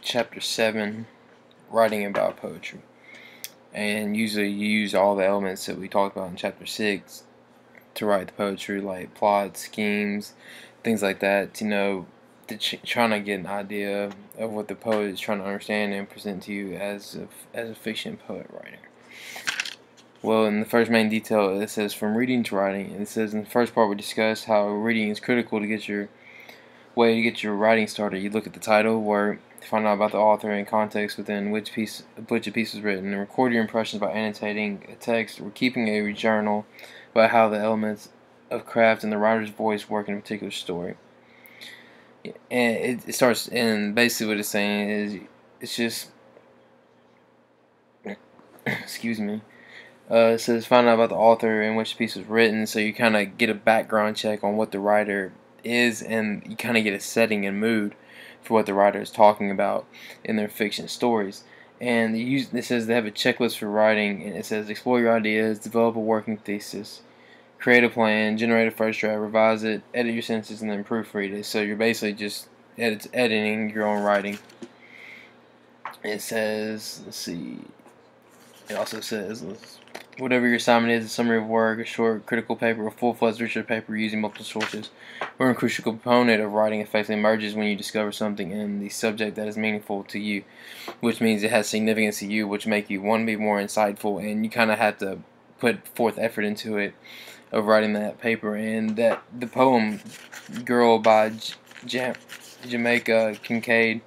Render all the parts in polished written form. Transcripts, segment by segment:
Chapter 7, Writing About Poetry. And usually you use all the elements that we talked about in Chapter 6 to write the poetry, like plot, schemes, things like that, trying to get an idea of what the poet is trying to understand and present to you as a fiction poet writer. Well, in the first main detail, it says from reading to writing. And it says in the first part we discuss how reading is critical to get your writing started. You look at the title, work, find out about the author and context within which a piece was written, and record your impressions by annotating a text or keeping a journal about how the elements of craft and the writer's voice work in a particular story. And it starts, and basically what it's saying is, it's just, excuse me. It says find out about the author and which piece was written, so you kind of get a background check on what the writer is, and you kind of get a setting and mood for what the writer is talking about in their fiction stories. And it says they have a checklist for writing, and it says explore your ideas, develop a working thesis, create a plan, generate a first draft, revise it, edit your sentences, and then proofread it. So you're basically just editing your own writing. It says, let's see, it also says, whatever your assignment is, a summary of work, a short critical paper, a full-fledged research paper using multiple sources, or a crucial component of writing effectively emerges when you discover something in the subject that is meaningful to you, which means it has significance to you, which make you want to be more insightful, and you kind of have to put forth effort into it of writing that paper. And that the poem "Girl" by Jamaica Kincaid,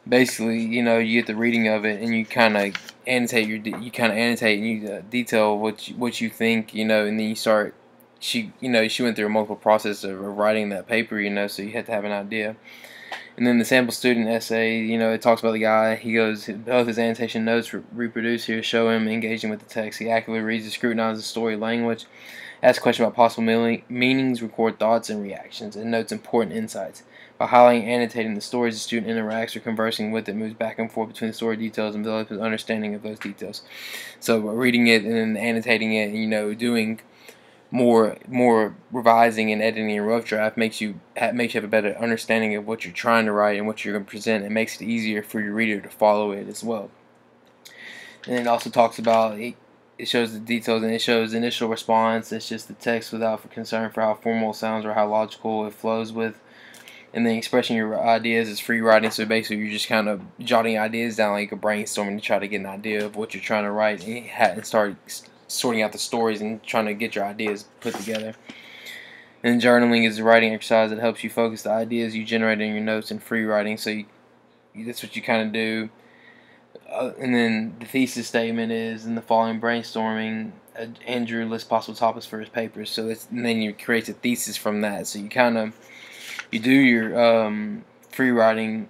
basically, you get the reading of it, and you kind of annotate and you detail what you think, and then you start. She went through a multiple process of writing that paper, so you had to have an idea. And then the sample student essay, it talks about the guy. He goes, both his annotation notes reproduced here show him engaging with the text. He actively reads and scrutinizes the story language, asks questions about possible meanings, record thoughts and reactions, and notes important insights. By highlighting and annotating the stories, the student interacts or conversing with it, moves back and forth between the story details, and develops an understanding of those details. So reading it and then annotating it, doing more revising and editing in rough draft makes you have a better understanding of what you're trying to write and what you're going to present. It makes it easier for your reader to follow it as well. And it also talks about it shows the details, and it shows initial response. It's just the text without concern for how formal it sounds or how logical it flows with. And then expressing your ideas is free writing, so basically you're just kind of jotting ideas down like a brainstorming to try to get an idea of what you're trying to write and start sorting out the stories and trying to get your ideas put together. And journaling is a writing exercise that helps you focus the ideas you generate in your notes in free writing, so that's what you kind of do. And then the thesis statement is, in the following brainstorming, Andrew lists possible topics for his papers, and then you create a thesis from that. So you do your free writing,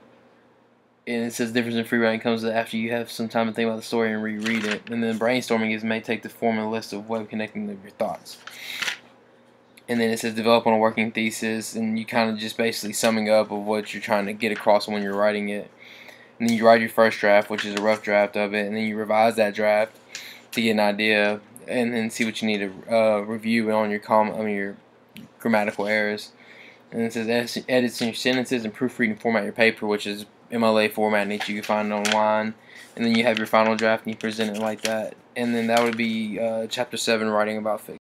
and it says the difference in free writing comes after you have some time to think about the story and reread it. And then brainstorming may take the form of a list of web connecting of your thoughts. And then it says develop on a working thesis, and you kind of just basically summing up of what you're trying to get across when you're writing it. And then you write your first draft, which is a rough draft of it, and then you revise that draft to get an idea, and then see what you need to review on your grammatical errors. And it says edit your sentences and proofread and format your paper, which is MLA format that you can find online. And then you have your final draft and you present it like that. And then that would be Chapter 7, Writing About Fiction.